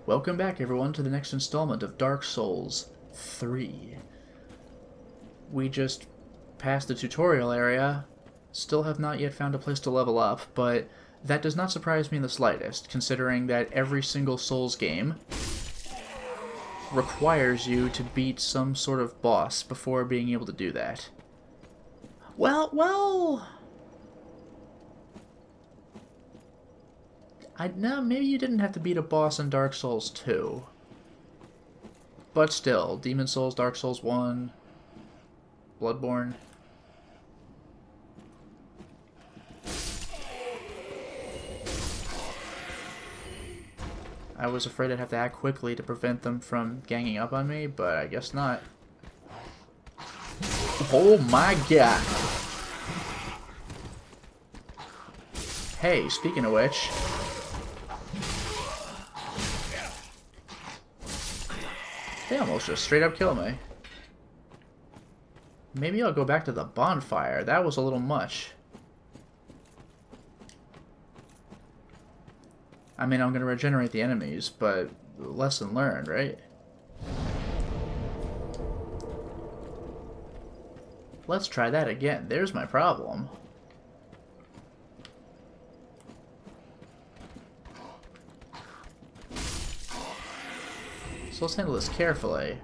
Welcome back, everyone, to the next installment of Dark Souls 3. We just passed the tutorial area, still have not yet found a place to level up, but that does not surprise me in the slightest, considering that every single Souls game requires you to beat some sort of boss before being able to do that. No, maybe you didn't have to beat a boss in Dark Souls 2. But still, Demon Souls, Dark Souls 1, Bloodborne. I was afraid I'd have to act quickly to prevent them from ganging up on me, but I guess not. Oh my god! Hey, speaking of which... they almost just straight up kill me. Maybe I'll go back to the bonfire. That was a little much. I mean, I'm going to regenerate the enemies, but lesson learned, right? Let's try that again. There's my problem. So let's handle this carefully.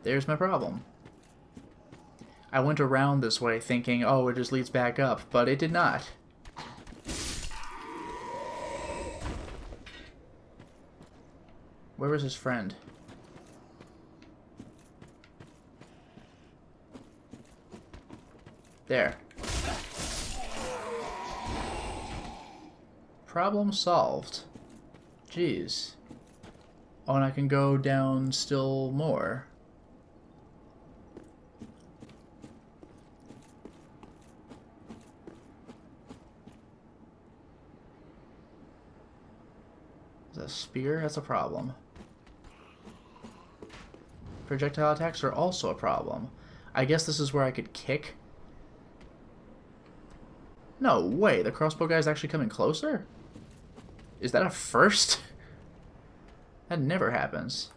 There's my problem. I went around this way thinking, oh, it just leads back up, but it did not. Where was his friend? There. Problem solved. Jeez. Oh, and I can go down still more. Is that a spear? That's a problem. Projectile attacks are also a problem. I guess this is where I could kick. No way, the crossbow guy's actually coming closer? Is that a first? That never happens.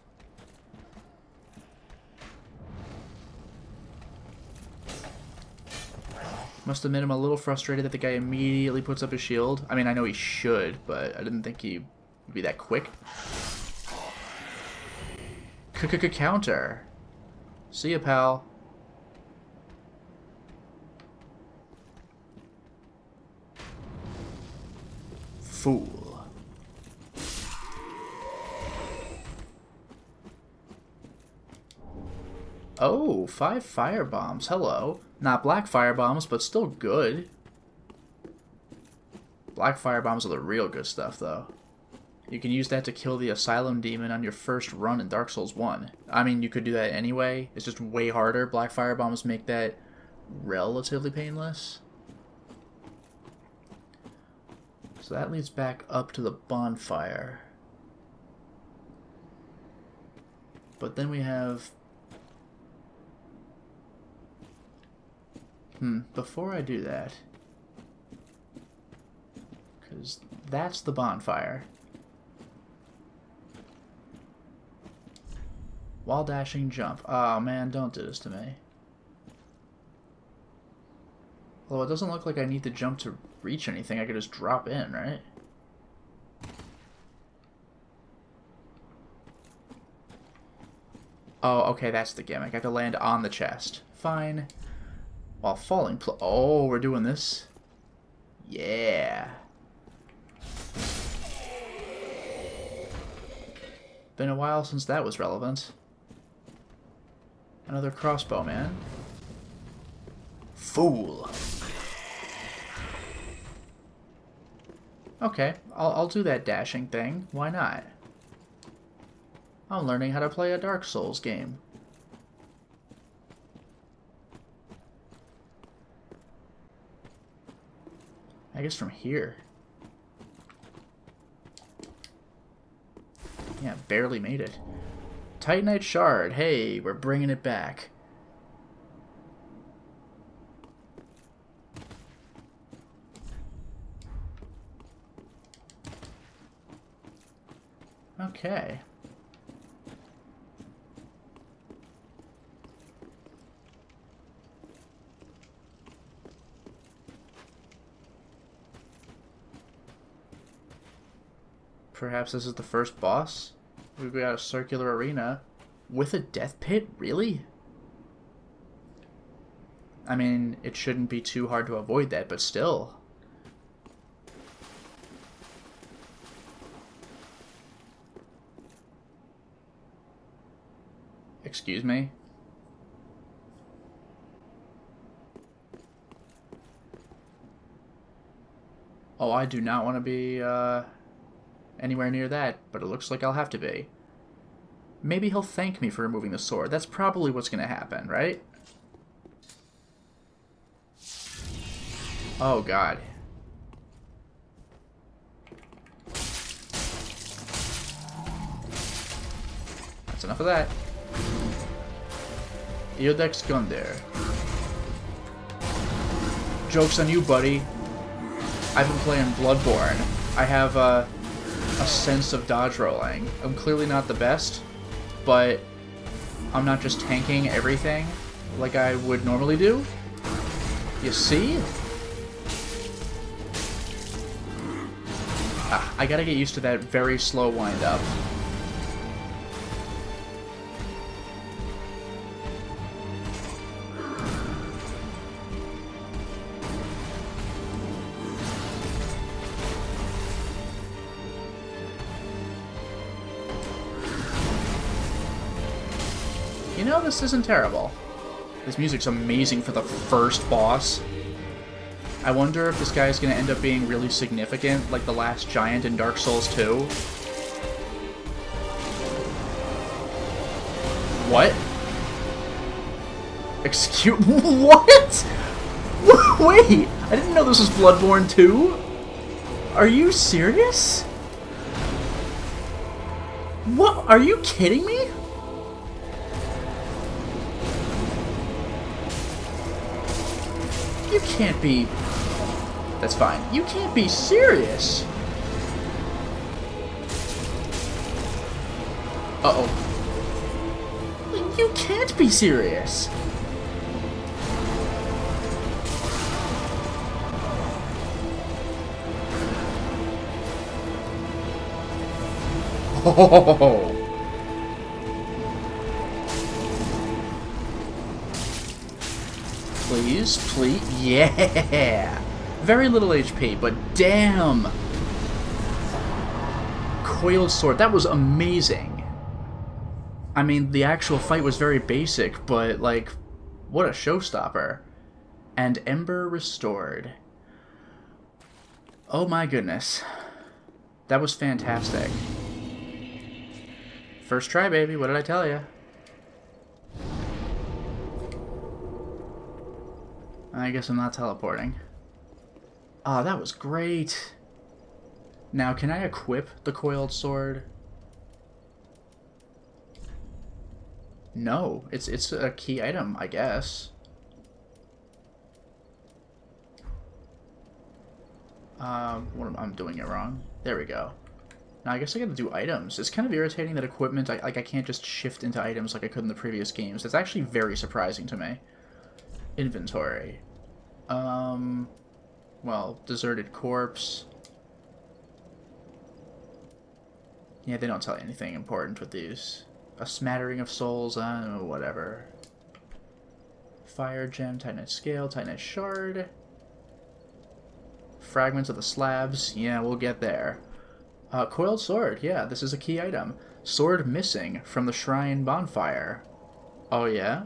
Must admit I'm a little frustrated that the guy immediately puts up his shield. I mean, I know he should, but I didn't think he would be that quick. Counter. See ya, pal. Fool. Oh, 5 fire bombs. Hello. Not black fire bombs, but still good. Black fire bombs are the real good stuff, though. You can use that to kill the Asylum Demon on your first run in Dark Souls 1. I mean, you could do that anyway. It's just way harder. Black fire bombs make that relatively painless. So that leads back up to the bonfire. But then we have... before I do that... because that's the bonfire. Wall dashing jump. Oh man, don't do this to me. Although it doesn't look like I need to jump to reach anything, I could just drop in, right? Oh, okay, that's the gimmick. I have to land on the chest. Fine. While falling... oh, we're doing this? Yeah. Been a while since that was relevant. Another crossbow, man. Fool. Okay, I'll do that dashing thing. Why not? I'm learning how to play a Dark Souls game. I guess from here. Yeah, barely made it. Titanite Shard. Hey, we're bringing it back. Okay. Perhaps this is the first boss? We've got a circular arena with a death pit? Really? I mean, it shouldn't be too hard to avoid that, but still. Excuse me? Oh, I do not want to be, anywhere near that, but it looks like I'll have to be. Maybe he'll thank me for removing the sword. That's probably what's going to happen, right? Oh, God. That's enough of that. Iodex Gunder. Joke's on you, buddy. I've been playing Bloodborne. I have a sense of dodge rolling. I'm clearly not the best, but I'm not just tanking everything like I would normally do. You see? I gotta get used to that very slow wind-up. You know, this isn't terrible. This music's amazing for the first boss. I wonder if this guy's gonna end up being really significant, like the last giant in Dark Souls 2. What? Excuse... What? Wait! I didn't know this was Bloodborne 2? Are you serious? What? Are you kidding me? You can't be... That's fine. You can't be serious. Uh-oh. You can't be serious. Oh. Please, please, yeah! Very little HP, but damn! Coiled Sword, that was amazing! I mean, the actual fight was very basic, but, like, what a showstopper. And Ember restored. Oh my goodness. That was fantastic. First try, baby, what did I tell you? I guess I'm not teleporting. Oh, that was great. Now, can I equip the Coiled Sword? No, it's a key item, I guess. I'm doing it wrong. There we go. Now, I guess I gotta do items. It's kind of irritating that equipment, I can't just shift into items like I could in the previous games. That's actually very surprising to me. Inventory. Well, deserted corpse. Yeah, they don't tell you anything important with these. A smattering of souls, whatever. Fire gem, Titanite scale, Titanite shard. Fragments of the slabs. Yeah, we'll get there. Coiled sword. Yeah, this is a key item. Sword missing from the shrine bonfire. Oh, yeah?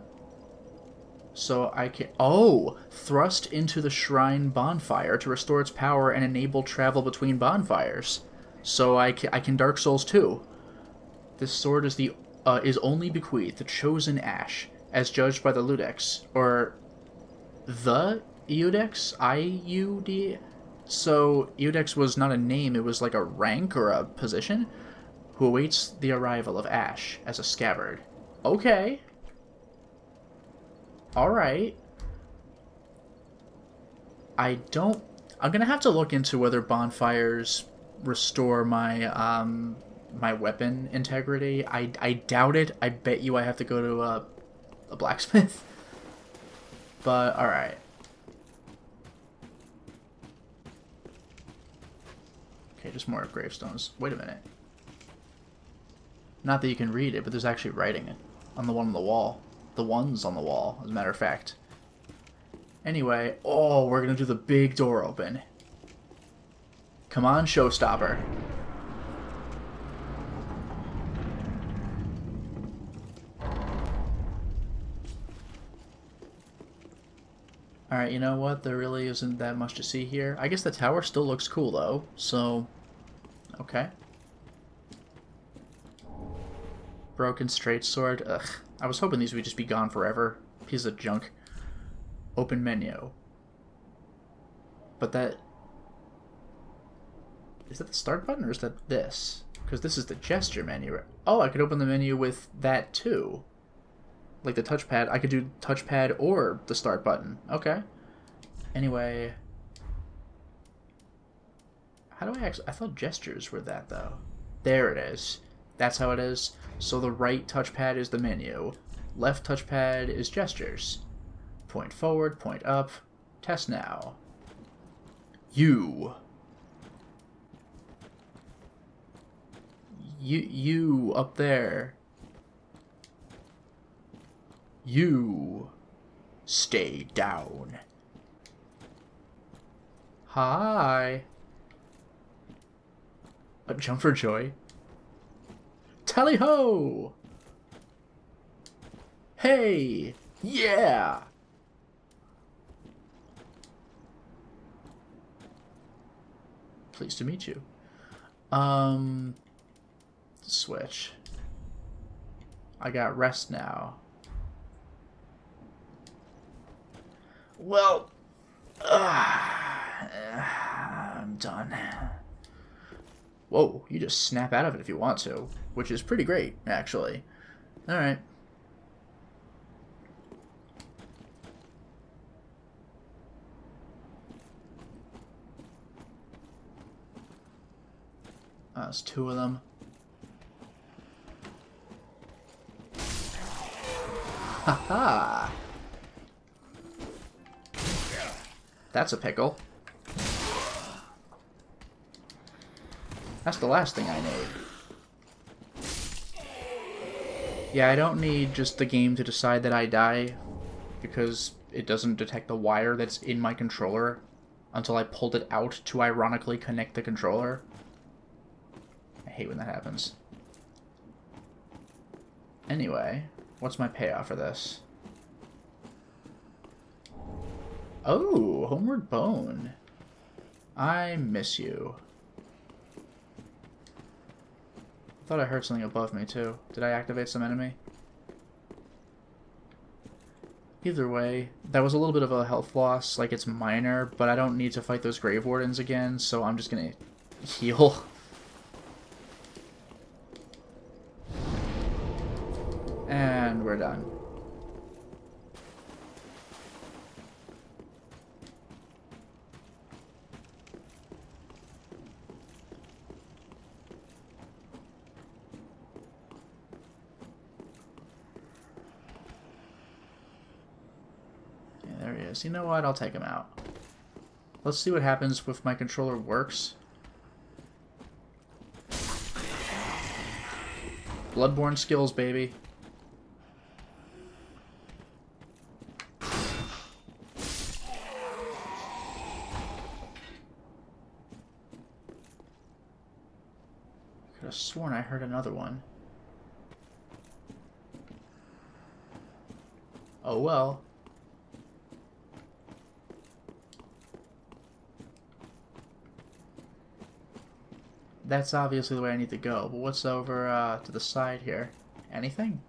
So I can... Oh! Thrust into the shrine bonfire to restore its power and enable travel between bonfires. So I can Dark Souls 2. This sword is is only bequeathed the chosen ash, as judged by the Ludex. Or... the Iodex? I-U-D... So, Iodex was not a name, it was like a rank or a position? who awaits the arrival of Ash as a scabbard. Okay. Alright. I'm gonna have to look into whether bonfires restore my, my weapon integrity. I doubt it. I bet you I have to go to a blacksmith. But, alright. Okay, just more gravestones. Wait a minute. Not that you can read it, but there's actually writing it on the one on the wall. The ones on the wall, as a matter of fact. Anyway, oh, we're gonna do the big door open. Come on, showstopper. Alright, you know what? There really isn't that much to see here. I guess the tower still looks cool, though, so... Okay. Broken straight sword. Ugh. I was hoping these would just be gone forever. Piece of junk. Open menu. But that... Is that the start button, or is that this? Because this is the gesture menu. Oh, I could open the menu with that, too. Like the touchpad. I could do touchpad or the start button. Okay. Anyway... How do I actually... I thought gestures were that, though. There it is. That's how it is. So the right touchpad is the menu. Left touchpad is gestures. Point forward, point up. Test now. You up there. You stay down. Hi. Jump for joy. Tally ho! Hey! Yeah! Pleased to meet you. Switch. I got rest now. Well, I'm done. Whoa, you just snap out of it if you want to, which is pretty great, actually. Alright. That's two of them. Haha! That's a pickle. That's the last thing I need. Yeah, I don't need just the game to decide that I die, because it doesn't detect the wire that's in my controller until I pulled it out to ironically connect the controller. I hate when that happens. Anyway, what's my payoff for this? Oh, Homeward Bone. I miss you. Thought I heard something above me, too. Did I activate some enemy? Either way, that was a little bit of a health loss, like it's minor, but I don't need to fight those Grave Wardens again, so I'm just gonna heal. And we're done. There he is. You know what? I'll take him out. Let's see what happens if my controller works. Bloodborne skills, baby. Could have sworn I heard another one. Oh well. That's obviously the way I need to go, but what's over to the side here? Anything?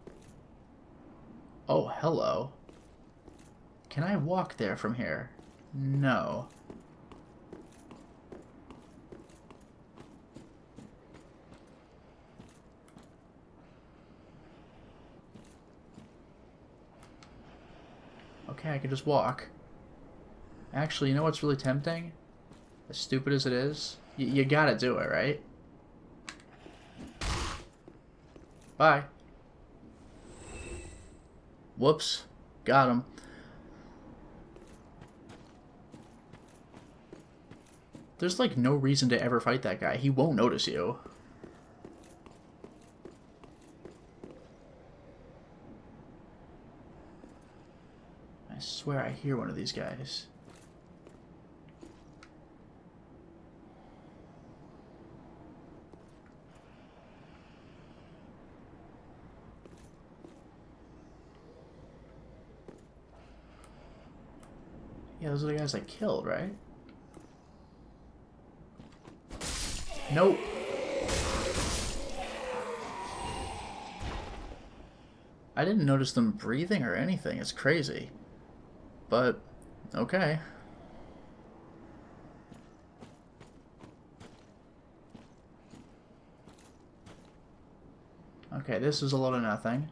Oh, hello. Can I walk there from here? No. Okay, I can just walk. Actually, you know what's really tempting? As stupid as it is, you gotta do it, right? Bye. Whoops. Got him. There's like no reason to ever fight that guy. He won't notice you. I swear I hear one of these guys. Yeah, those are the guys I killed, right? Nope. I didn't notice them breathing or anything. It's crazy. But, okay. Okay, this is a lot of nothing.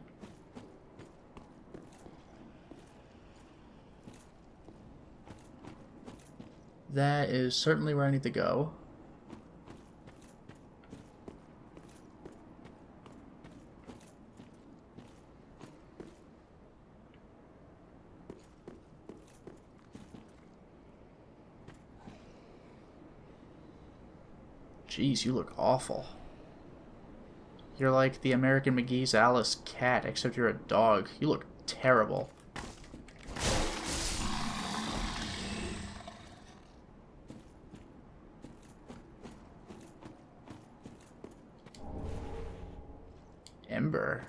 That is certainly where I need to go. Jeez, you look awful. You're like the American McGee's Alice cat, except you're a dog. You look terrible. Ember.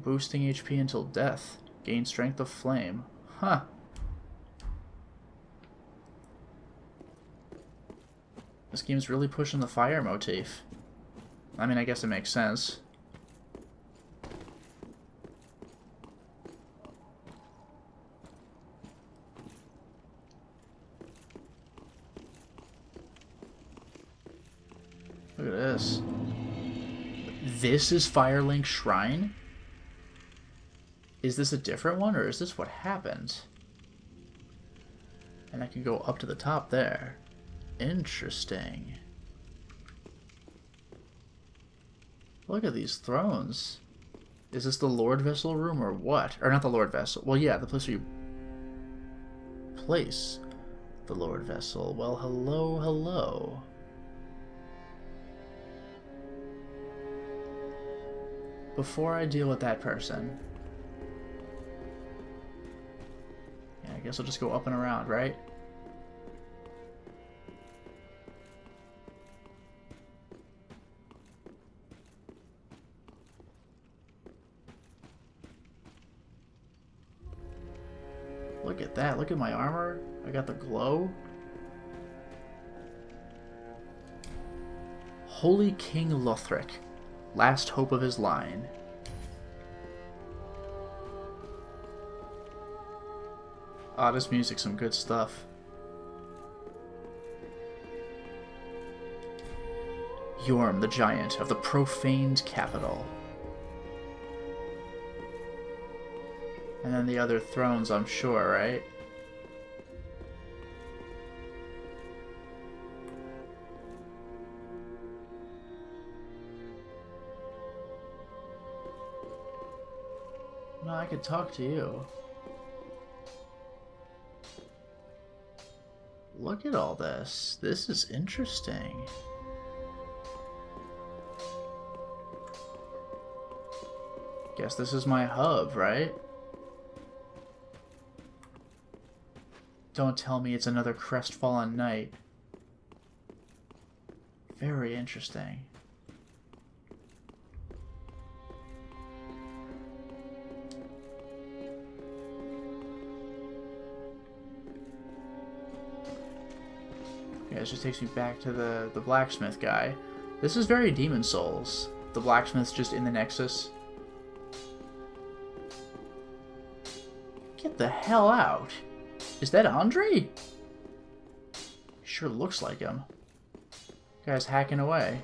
Boosting HP until death. Gain strength of flame. Huh. This game's really pushing the fire motif. I mean, I guess it makes sense. Look at this. This is Firelink Shrine? Is this a different one, or is this what happened? And I can go up to the top there. Interesting. Look at these thrones. Is this the Lord Vessel room, or what? Or not the Lord Vessel. Well, yeah, the place where you place the Lord Vessel. Well, hello, hello. Before I deal with that person... I guess I'll just go up and around, right? Look at that. Look at my armor. I got the glow. Holy King Lothric. Last hope of his line. Ah, this music's some good stuff. Yorm, the giant of the profaned capital. And then the other thrones, I'm sure, right? No, I could talk to you. Look at all this. This is interesting. Guess this is my hub, right? Don't tell me it's another Crestfallen knight. Very interesting. Yeah, it just takes me back to the Blacksmith guy. This is very Demon Souls. The Blacksmith's just in the Nexus. Get the hell out. Is that Andre? Sure looks like him. Guy's hacking away.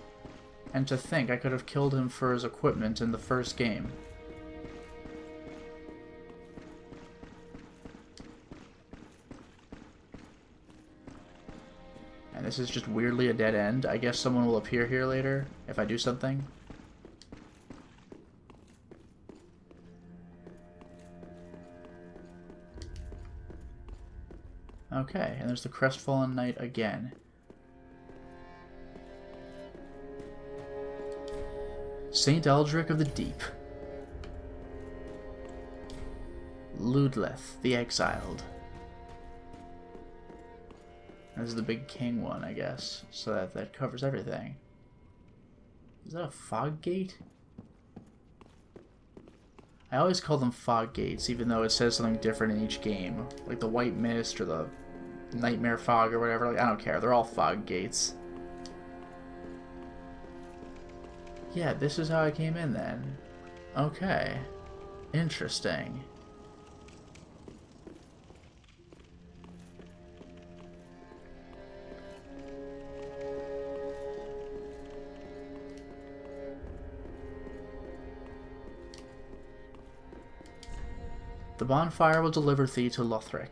And to think I could have killed him for his equipment in the first game. And this is just weirdly a dead end. I guess someone will appear here later if I do something. Okay, and there's the Crestfallen Knight again. Saint Eldrick of the Deep. Ludleth, the Exiled. This is the big king one, I guess. So that covers everything. Is that a fog gate? I always call them fog gates, even though it says something different in each game. Like the White Mist or the Nightmare Fog or whatever. Like, I don't care. They're all fog gates. Yeah, this is how I came in then. Okay. Interesting. The bonfire will deliver thee to Lothric.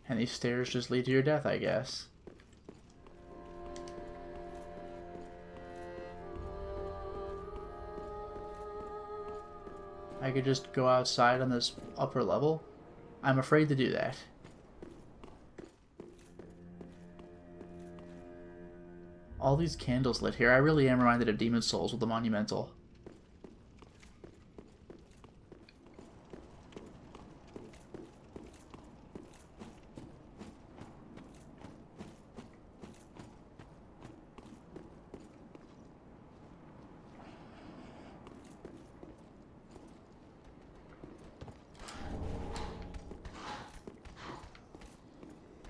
And these stairs just lead to your death, I guess. I could just go outside on this upper level? I'm afraid to do that. All these candles lit here. I really am reminded of Demon Souls with the Monumental.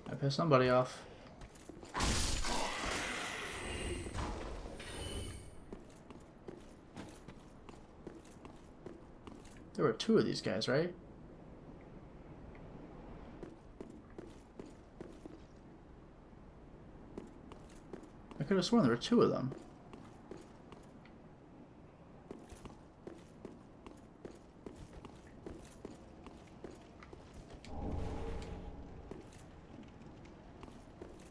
I pissed somebody off. There were two of these guys, right? I could have sworn there were two of them.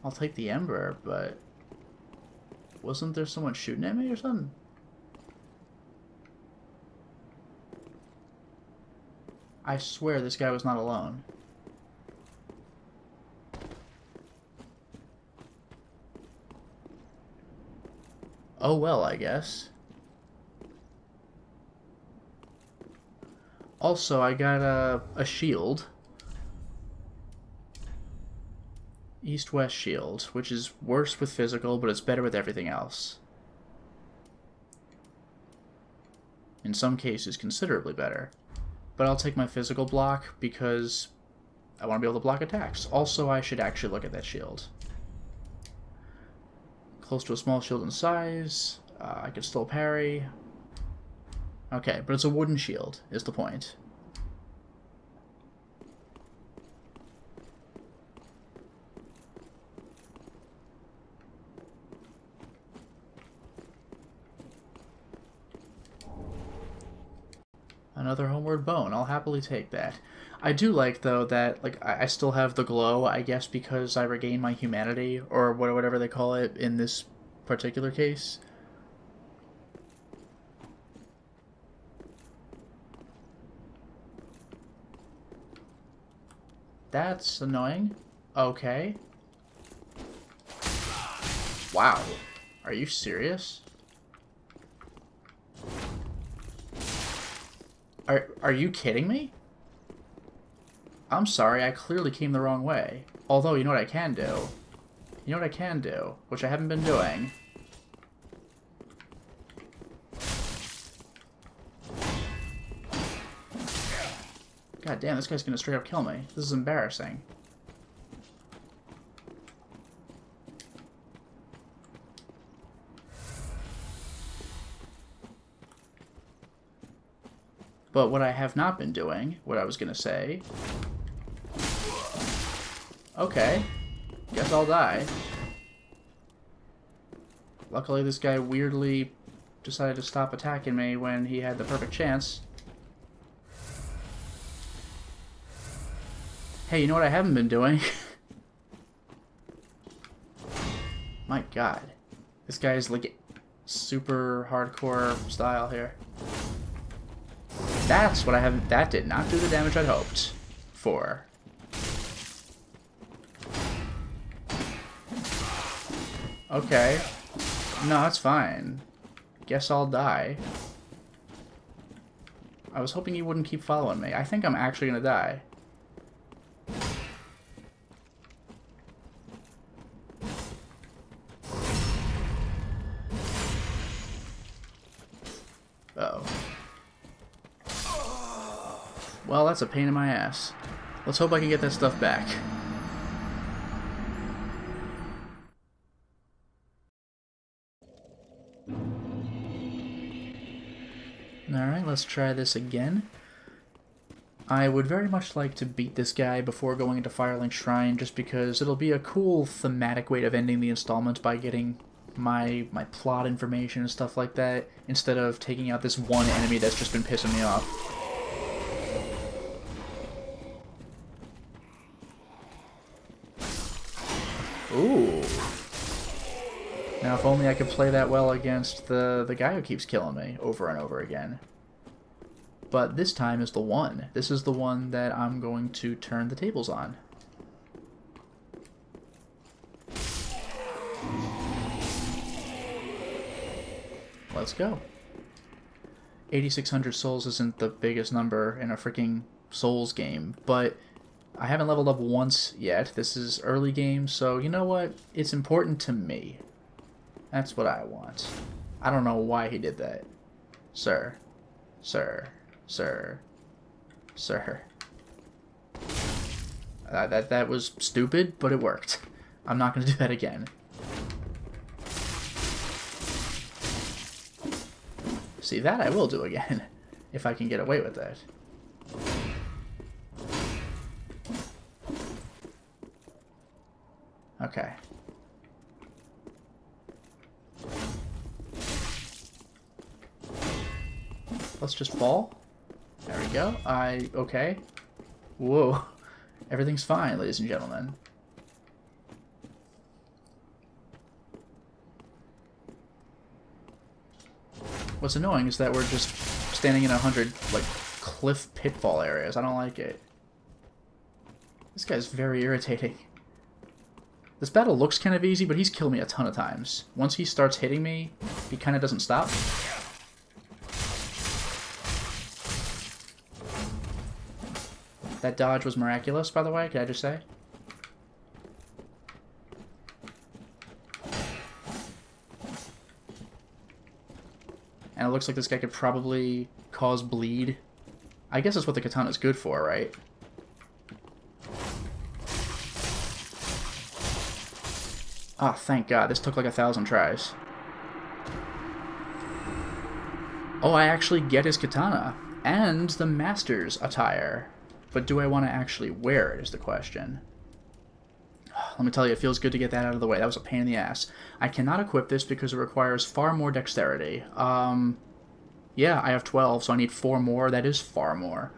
I'll take the Ember, but wasn't there someone shooting at me or something? I swear this guy was not alone. Oh well, I guess. Also, I got a shield. East-West shield, which is worse with physical, but it's better with everything else. In some cases, considerably better. But I'll take my physical block because I want to be able to block attacks. Also, I should actually look at that shield. Close to a small shield in size. I can still parry. Okay, but it's a wooden shield, is the point. Another homeward bone. I'll happily take that. I do like, though, that like I still have the glow, I guess because I regain my humanity, or whatever they call it in this particular case. That's annoying. Okay. Wow. Are you serious? Are you kidding me? I'm sorry, I clearly came the wrong way. Although, you know what I can do? You know what I can do? Which I haven't been doing. God damn, this guy's gonna straight up kill me. This is embarrassing. But what I have not been doing, what I was going to say... Okay. Guess I'll die. Luckily, this guy weirdly decided to stop attacking me when he had the perfect chance. Hey, you know what I haven't been doing? My god. This guy's like super hardcore style here. That's what I haven't... That did not do the damage I'd hoped for. Okay. No, that's fine. Guess I'll die. I was hoping you wouldn't keep following me. I think I'm actually gonna die. Uh-oh. Well, that's a pain in my ass. Let's hope I can get that stuff back. Alright, let's try this again. I would very much like to beat this guy before going into Firelink Shrine, just because it'll be a cool thematic way of ending the installment by getting my plot information and stuff like that, instead of taking out this one enemy that's just been pissing me off. Ooh. Now, if only I could play that well against the guy who keeps killing me over and over again. But this time is the one. This is the one that I'm going to turn the tables on. Let's go. 8,600 souls isn't the biggest number in a freaking Souls game, but I haven't leveled up once yet. This is early game, so you know what? It's important to me. That's what I want. I don't know why he did that. Sir. Sir. Sir. Sir. That was stupid, but it worked. I'm not going to do that again. See, that I will do again, if I can get away with that. Okay. Let's just fall. There we go. Okay. Whoa. Everything's fine, ladies and gentlemen. What's annoying is that we're just standing in 100, like, cliff pitfall areas. I don't like it. This guy's very irritating. This battle looks kind of easy, but he's killed me a ton of times. Once he starts hitting me, he kind of doesn't stop. That dodge was miraculous, by the way, can I just say? And it looks like this guy could probably cause bleed. I guess that's what the katana's good for, right? Ah, thank God. This took like 1,000 tries. Oh, I actually get his katana. And the master's attire. But do I want to actually wear it is the question. Let me tell you, it feels good to get that out of the way. That was a pain in the ass. I cannot equip this because it requires far more dexterity. Yeah, I have 12, so I need 4 more. That is far more.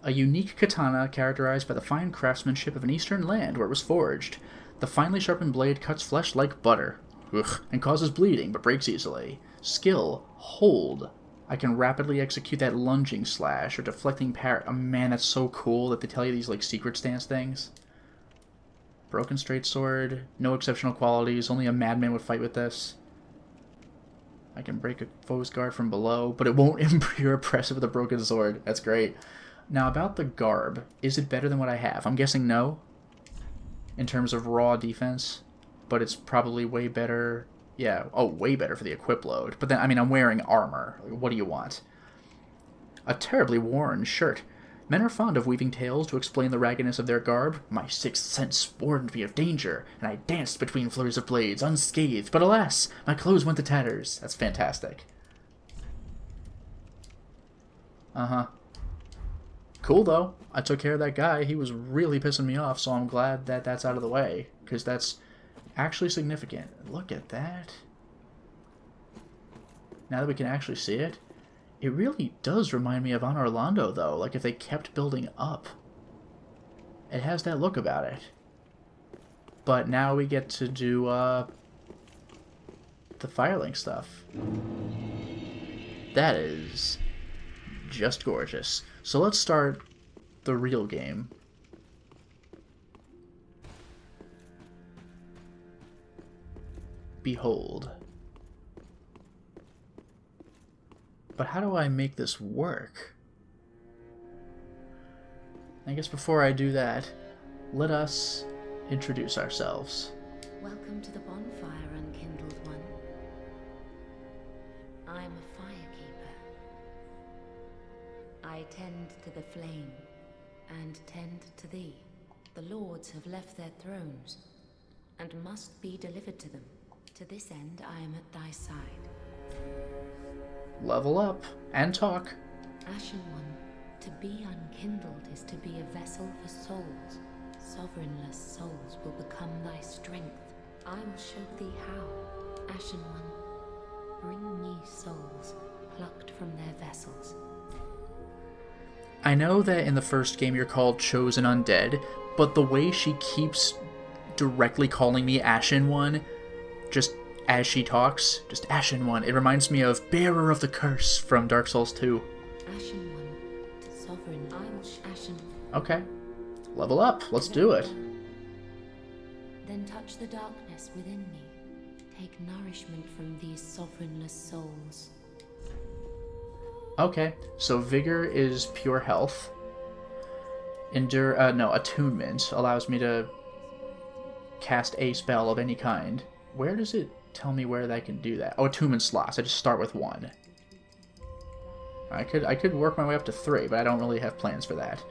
A unique katana characterized by the fine craftsmanship of an eastern land where it was forged. The finely sharpened blade cuts flesh like butter. Ugh, and causes bleeding, but breaks easily. Skill, hold. I can rapidly execute that lunging slash or deflecting parry. Oh man, that's so cool that they tell you these like secret stance things. Broken straight sword, no exceptional qualities, only a madman would fight with this. I can break a foe's guard from below, but it won't appear oppressive with a broken sword. That's great. Now about the garb, is it better than what I have? I'm guessing no, in terms of raw defense, but it's probably way better. Yeah, oh, way better for the equip load. But then, I mean, I'm wearing armor. What do you want? A terribly worn shirt. Men are fond of weaving tales to explain the raggedness of their garb. My sixth sense warned me of danger, and I danced between flurries of blades, unscathed. But alas, my clothes went to tatters. That's fantastic. Uh-huh. Cool, though. I took care of that guy. He was really pissing me off, so I'm glad that that's out of the way, because that's actually significant. Look at that. Now that we can actually see it, it really does remind me of On Orlando, though. Like, if they kept building up. It has that look about it. But now we get to do, the Firelink stuff. That is just gorgeous. So let's start the real game. Behold. But how do I make this work? I guess before I do that, let us introduce ourselves. Welcome to the bonfire, unkindled one. I am a firekeeper. I tend to the flame, and tend to thee. The lords have left their thrones, and must be delivered to them. To this end I am at thy side. Level up and talk. Ashen one, to be unkindled is to be a vessel for souls. Sovereignless souls will become thy strength. I will show thee how. Ashen one, bring me souls, plucked from their vessels. I know that in the first game you're called Chosen Undead, but the way she keeps directly calling me Ashen One, just as she talks, just Ashen One, it reminds me of Bearer of the Curse from Dark Souls 2. Ashen one, to sovereign, I will Ashen. Okay. Level up. Let's do it. Then touch the darkness within me. Take nourishment from these sovereignless souls. Okay, so Vigor is pure health. Attunement allows me to cast a spell of any kind. Where does it tell me where I can do that? Oh, attunement slots. I just start with 1. I could work my way up to 3, but I don't really have plans for that.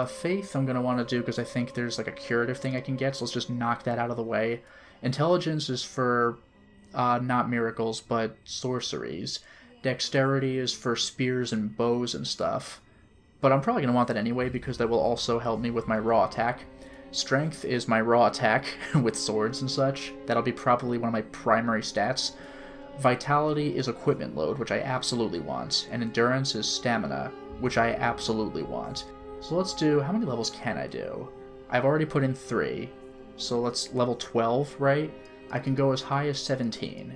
Faith I'm going to want to do because I think there's like a curative thing I can get, so let's just knock that out of the way. Intelligence is for not miracles, but sorceries. Dexterity is for spears and bows and stuff. But I'm probably going to want that anyway because that will also help me with my raw attack. Strength is my raw attack with swords and such. That'll be probably one of my primary stats. Vitality is equipment load, which I absolutely want. And endurance is stamina, which I absolutely want. So let's do... How many levels can I do? I've already put in 3. So let's level 12, right? I can go as high as 17.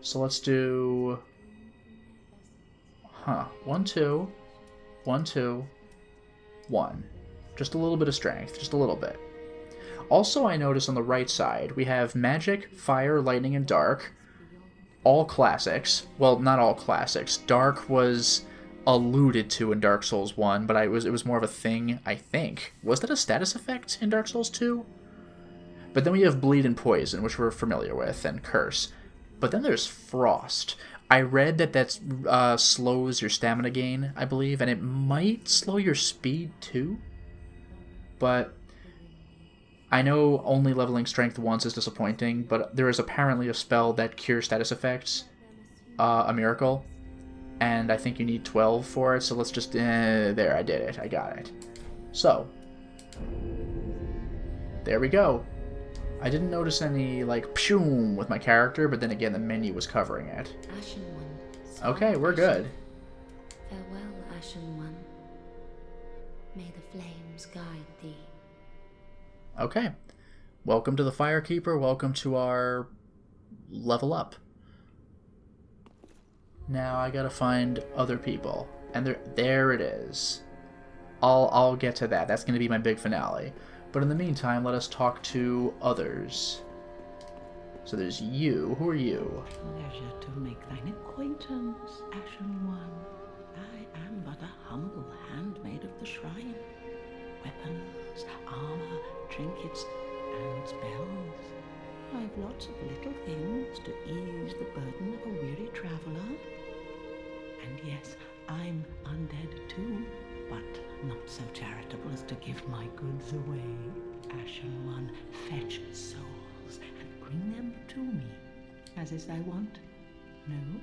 So let's do... 1, 2, 1, 2, 1. Just a little bit of strength, just a little bit. Also, I notice on the right side, we have Magic, Fire, Lightning, and Dark. All classics. Well, not all classics. Dark was alluded to in Dark Souls 1, but it was more of a thing, I think. Was that a status effect in Dark Souls 2? But then we have Bleed and Poison, which we're familiar with, and Curse. But then there's Frost. I read that slows your stamina gain, I believe, and it might slow your speed too. But I know only leveling strength once is disappointing, but there is apparently a spell that cures status effects, a miracle, and I think you need 12 for it, so let's just... there, I did it. I got it. So, there we go. I didn't notice any, like, pshoom with my character, but then again, the menu was covering it. Ashen one. Okay, we're good. Farewell, Ashen one. May the flames guide thee. Okay. Welcome to the Firekeeper. Welcome to our level up. Now I gotta find other people. And there it is. I'll get to that. That's gonna be my big finale. But in the meantime, let us talk to others. So there's you. Who are you? Pleasure to make thine acquaintance, Ashen One. I am but a humble handmaid of the shrine. Weapons, armor, trinkets, and spells. I've lots of little things to ease the burden of a weary traveler. And yes, I'm undead too, but not so charitable as to give my goods away. Ashen One, fetch souls and bring them to me, as is thy wont. No?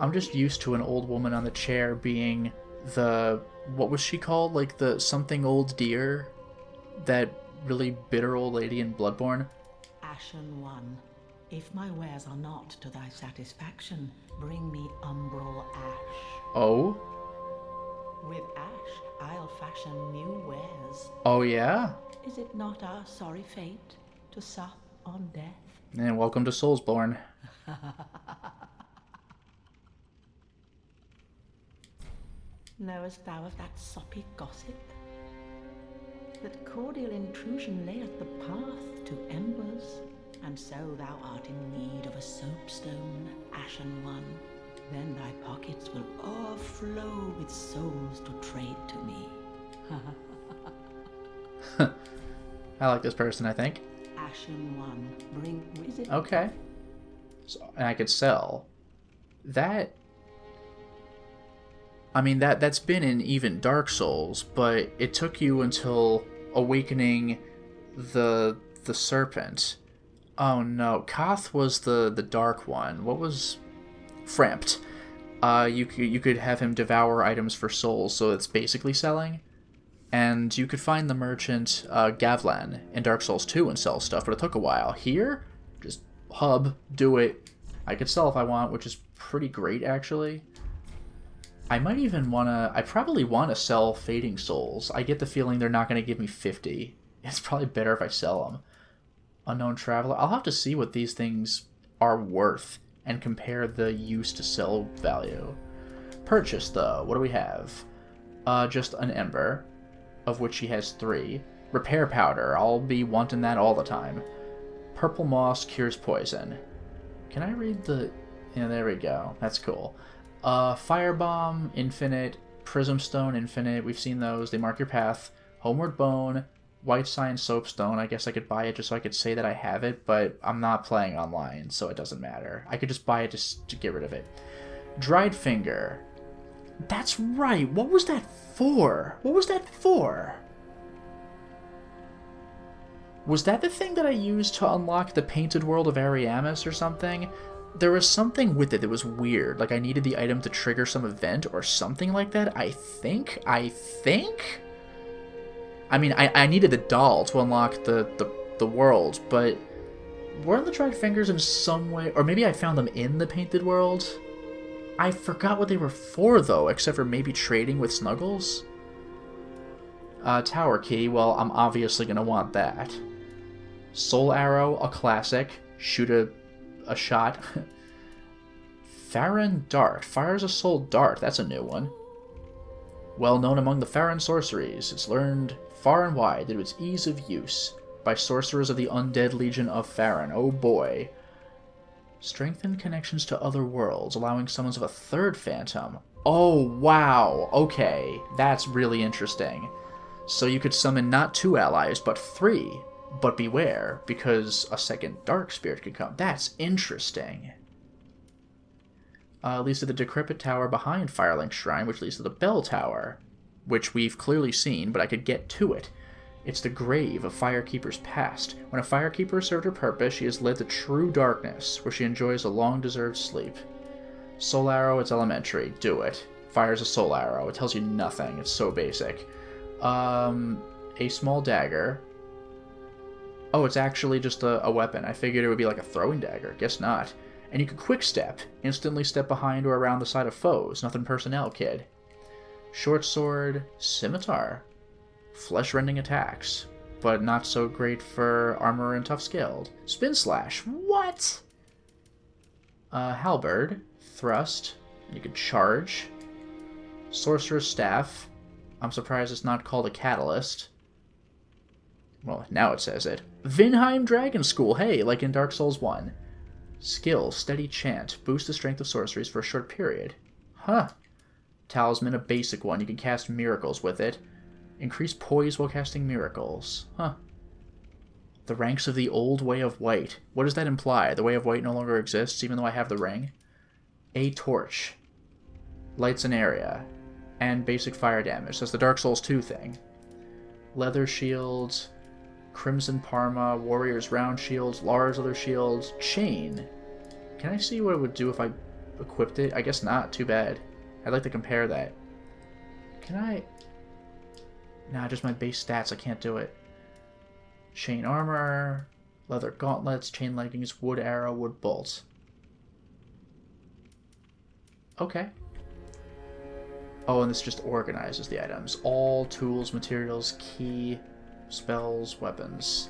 I'm just used to an old woman on the chair being the... What was she called? Like the something old dear? That really bitter old lady in Bloodborne? Ashen One, if my wares are not to thy satisfaction, bring me umbral ash. Oh? With ash, I'll fashion new wares. Oh, yeah? Is it not our sorry fate to sup on death? And welcome to Soulsborne. Knowest thou of that soppy gossip? That cordial intrusion layeth the path to embers, and so thou art in need of a soapstone, Ashen One. Then thy pockets will overflow with souls to trade to me. I like this person, I think. Ashen One, bring visit. Okay. So, and I could sell. That... I mean, that's been in even Dark Souls, but it took you until awakening the serpent. Oh no, Koth was the dark one. What was... Frampt. You could have him devour items for souls, so it's basically selling. And you could find the merchant Gavlan in Dark Souls 2 and sell stuff, but it took a while. Here, just hub, do it. I could sell if I want, which is pretty great, actually. I might even want to... I probably want to sell Fading Souls. I get the feeling they're not going to give me 50. It's probably better if I sell them. Unknown Traveler. I'll have to see what these things are worth and compare the use to sell value. Purchase, though. What do we have? Just an Ember, of which he has 3. Repair Powder. I'll be wanting that all the time. Purple Moss cures poison. Can I read the... Yeah, there we go. That's cool. Firebomb, Infinite. Prism Stone, Infinite. We've seen those. They mark your path. Homeward Bone. White Sign Soapstone. I guess I could buy it just so I could say that I have it, but I'm not playing online, so it doesn't matter. I could just buy it just to get rid of it. Dried Finger. That's right. What was that for? What was that for? Was that the thing that I used to unlock the Painted World of Ariamis or something? There was something with it that was weird. Like I needed the item to trigger some event or something like that. I think? I mean, I needed the doll to unlock the world, but weren't the Dried Fingers in some way... Or maybe I found them in the Painted World? I forgot what they were for, though, except for maybe trading with Snuggles? Tower Key, well, I'm obviously going to want that. Soul Arrow, a classic. Shoot a shot. Farron Dart. Fires a soul dart. That's a new one. Well known among the Farron sorceries, it's learned far and wide due to its ease of use by sorcerers of the Undead Legion of Farron. Oh boy. Strengthen connections to other worlds, allowing summons of a third phantom. Oh, wow. Okay, that's really interesting. So you could summon not 2 allies, but 3. But beware, because a second dark spirit could come. That's interesting. Leads to the decrepit tower behind Firelink Shrine, which leads to the bell tower, which we've clearly seen, but I could get to it. It's the grave of Firekeeper's past. When a Firekeeper served her purpose, she is led to true darkness, where she enjoys a long-deserved sleep. Soul Arrow, it's elementary. Do it. Fires a Soul Arrow. It tells you nothing. It's so basic. A small dagger. Oh, it's actually just a weapon. I figured it would be like a throwing dagger. Guess not. And you can quick step. Instantly step behind or around the side of foes. Nothing personnel, kid. Short sword, scimitar. Flesh-rending attacks. But not so great for armor and tough skilled. Spin slash. What? Halberd. Thrust. And you can charge. Sorcerer's staff. I'm surprised it's not called a catalyst. Well, now it says it. Vinheim Dragon School. Hey, like in Dark Souls 1. Skill, steady chant. Boost the strength of sorceries for a short period. Huh. Talisman, a basic one. You can cast miracles with it. Increase poise while casting miracles. Huh. The ranks of the old Way of White. What does that imply? The Way of White no longer exists, even though I have the ring? A torch. Lights an area. And basic fire damage. That's the Dark Souls 2 thing. Leather shields. Crimson Parma, Warrior's Round Shields, Lara's other shields, Chain. Can I see what it would do if I... equipped it? I guess not. Too bad. I'd like to compare that. Can I... Nah, just my base stats. I can't do it. Chain armor, leather gauntlets, chain leggings, wood arrow, wood bolts. Okay. Oh, and this just organizes the items. All tools, materials, key, spells, weapons,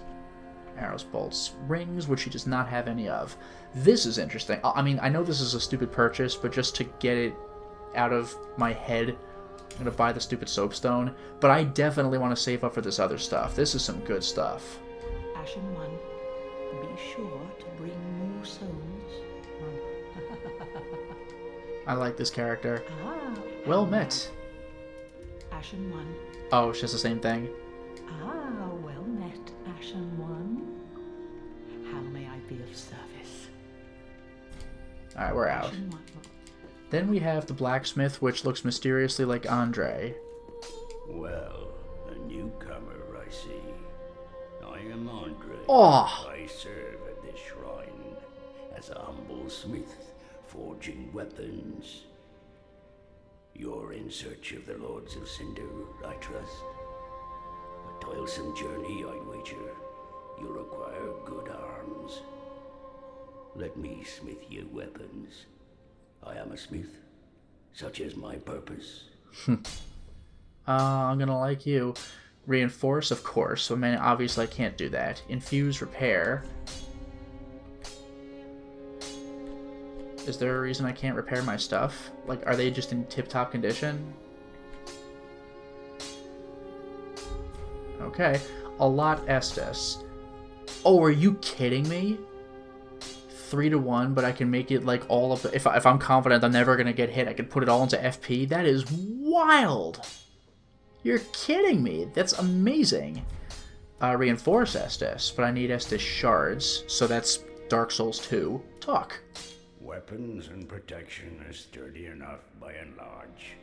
arrows, bolts, rings, which he does not have any of. This is interesting. I mean, I know this is a stupid purchase, but just to get it out of my head, I'm going to buy the stupid soapstone. But I definitely want to save up for this other stuff. This is some good stuff. Ashen One, be sure to bring more souls. I like this character. Ah, Well met. Ashen One. Oh, she has the same thing. Ah, well met, Ashen One. How may I be of service? Alright, we're out. Ashen One. Then we have the Blacksmith, which looks mysteriously like Andre. Well, a newcomer, I see. I am Andre. Oh! I serve at this shrine as a humble smith, forging weapons. You're in search of the Lords of Cinder, I trust. A toilsome journey, I'd wager. You'll require good arms. Let me smith you weapons. I am a smith. Such is my purpose. I'm gonna like you. Reinforce, of course. I mean, obviously I can't do that. Infuse, repair. Is there a reason I can't repair my stuff? Like, are they just in tip-top condition? Okay. A lot Estus. Oh, are you kidding me? 3-to-1, but I can make it like all of the... If I'm confident I'm never gonna get hit, I can put it all into FP. That is wild! You're kidding me! That's amazing! Reinforce Estus, but I need Estus Shards, so that's Dark Souls 2. Talk. Weapons and protection are sturdy enough by and large,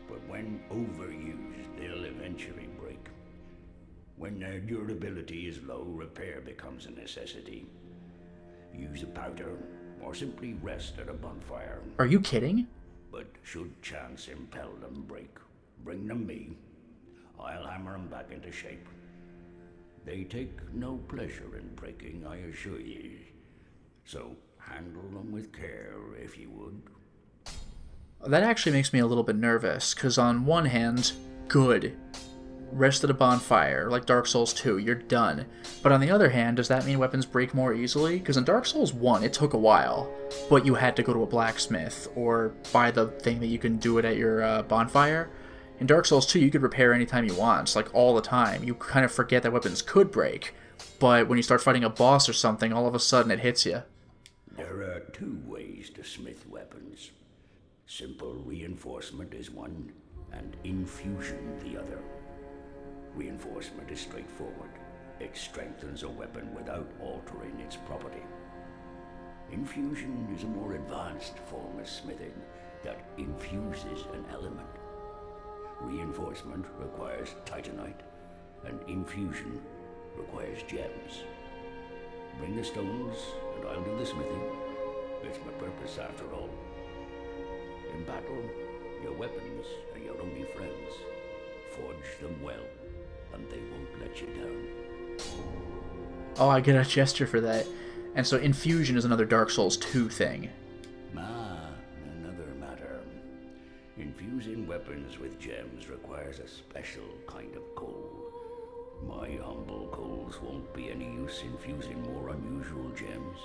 but when overused, they'll eventually break. When their durability is low, repair becomes a necessity. Use a powder, or simply rest at a bonfire. Are you kidding? But should chance impel them break, bring them me. I'll hammer them back into shape. They take no pleasure in breaking, I assure ye. So handle them with care, if you would. That actually makes me a little bit nervous, because on one hand, good. Rest at a bonfire, like Dark Souls 2, you're done. But on the other hand, does that mean weapons break more easily? Because in Dark Souls 1, it took a while, but you had to go to a blacksmith, or buy the thing that you can do it at your bonfire. In Dark Souls 2, you could repair anytime you want, like all the time. You kind of forget that weapons could break, but when you start fighting a boss or something, all of a sudden it hits you. There are two ways to smith weapons. Simple reinforcement is one, and infusion the other. Reinforcement is straightforward. It strengthens a weapon without altering its property. Infusion is a more advanced form of smithing that infuses an element. Reinforcement requires titanite, and infusion requires gems. Bring the stones, and I'll do the smithing. It's my purpose, after all. In battle, your weapons are your only friends. Forge them well, and they won't let you down. Oh, I get a gesture for that. And so infusion is another Dark Souls 2 thing. Another matter. Infusing weapons with gems requires a special kind of coal. My humble coals won't be any use infusing more unusual gems.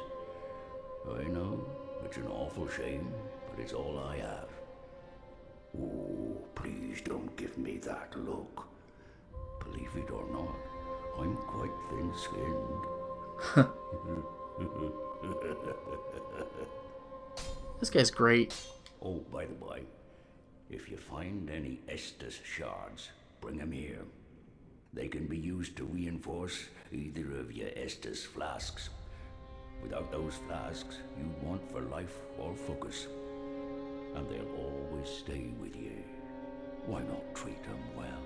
I know, it's an awful shame, but it's all I have. Oh, please don't give me that look. Believe it or not, I'm quite thin-skinned. This guy's great. Oh, by the way, if you find any Estus Shards, bring them here. They can be used to reinforce either of your Estus flasks. Without those flasks, you'd want for life or focus. And they'll always stay with you. Why not treat them well?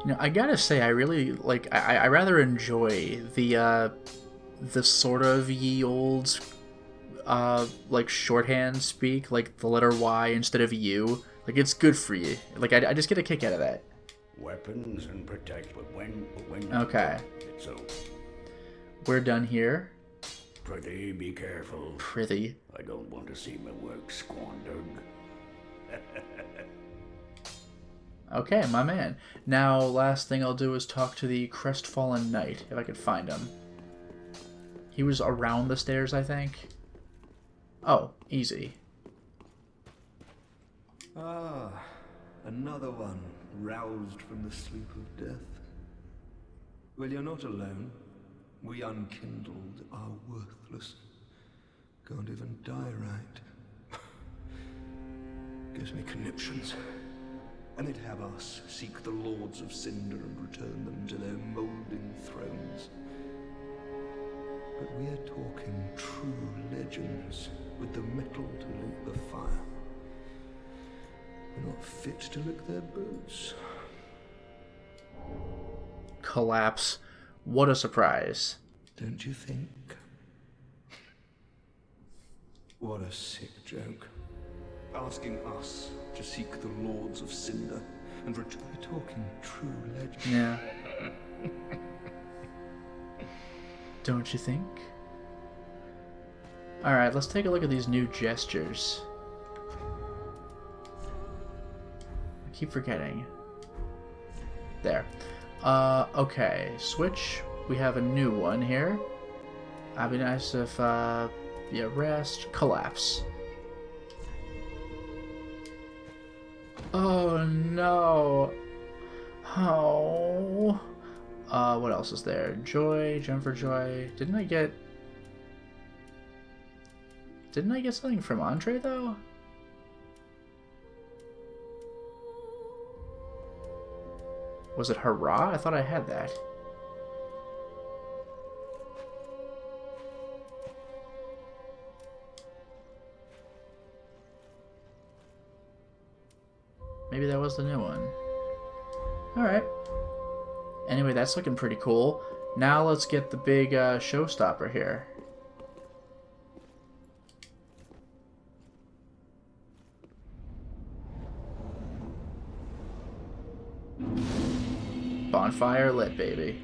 You know, I gotta say, I really, like, I rather enjoy the the sort of ye old, like, shorthand speak, like the letter Y instead of U. Like, it's good for you. Like, I just get a kick out of that. Weapons and protect, but when Okay. it's over. We're done here. Prithee, be careful. Prithee. I don't want to see my work squandered. Okay, my man. Now, last thing I'll do is talk to the Crestfallen Knight, if I could find him. He was around the stairs, I think. Oh, easy. Ah, another one roused from the sleep of death. Well, you're not alone. We unkindled are worthless. Can't even die right. Gives me conniptions. And they'd have us seek the Lords of Cinder and return them to their moulding thrones. But we're talking true legends with the metal to link the fire. We're not fit to lick their boots. Collapse. What a surprise. Don't you think? What a sick joke. Asking us to seek the Lords of Cinder and return. We're talking true legends. Yeah. Don't you think? Alright, let's take a look at these new gestures. I keep forgetting. There. Okay. Switch. We have a new one here. That'd be nice if, yeah, rest. Collapse. Oh, no. Oh. What else is there? Joy, Gem for Joy. Didn't I get something from Andre, though? Was it Hurrah? I thought I had that. Maybe that was the new one. Alright. Anyway, that's looking pretty cool. Now let's get the big showstopper here. Bonfire lit, baby.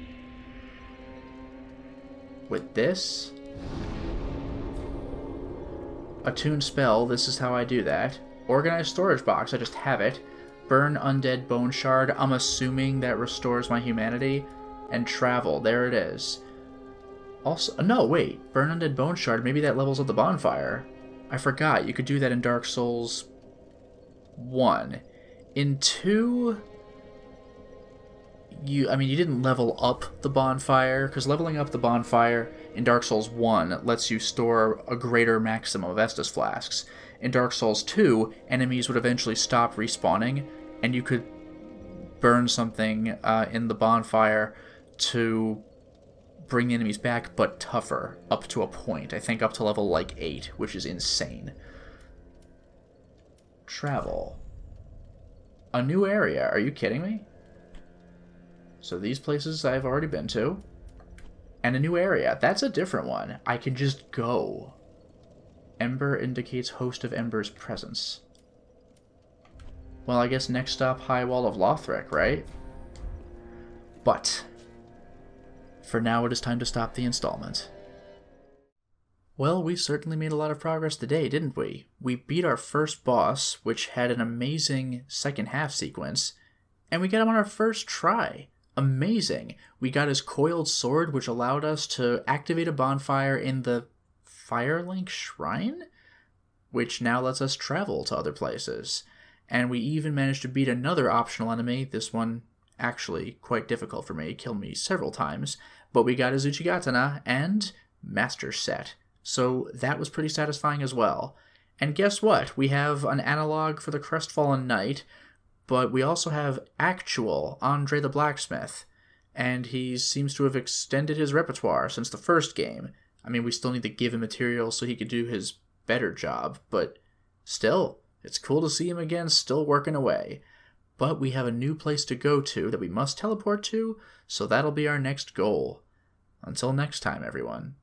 With this, attune spell, this is how I do that. Organized storage box, I just have it. Burn undead bone shard, I'm assuming that restores my humanity. And travel, there it is. Also, no, wait, burn undead bone shard, maybe that levels up the bonfire. I forgot, you could do that in Dark Souls 1. In 2, you didn't level up the bonfire, because leveling up the bonfire in Dark Souls 1 lets you store a greater maximum of Estus flasks. In Dark Souls 2, enemies would eventually stop respawning, and you could burn something in the bonfire to bring the enemies back, but tougher, up to a point. I think up to level, like, 8, which is insane. Travel. A new area, are you kidding me? So these places I've already been to. And a new area, that's a different one. I can just go. Ember indicates host of Ember's presence. Well, I guess next stop, High Wall of Lothric, right? But for now, it is time to stop the installment. Well, we certainly made a lot of progress today, didn't we? We beat our first boss, which had an amazing second half sequence, and we got him on our first try. Amazing! We got his Coiled Sword, which allowed us to activate a bonfire in the Firelink Shrine, which now lets us travel to other places. And we even managed to beat another optional enemy, this one actually quite difficult for me, killed me several times, but we got his Uchigatana and Master Set. So that was pretty satisfying as well. And guess what? We have an analog for the Crestfallen Knight, but we also have actual Andre the Blacksmith, and he seems to have extended his repertoire since the first game. I mean, we still need to give him material so he could do his better job, but still, it's cool to see him again, still working away. But we have a new place to go to that we must teleport to, so that'll be our next goal. Until next time, everyone.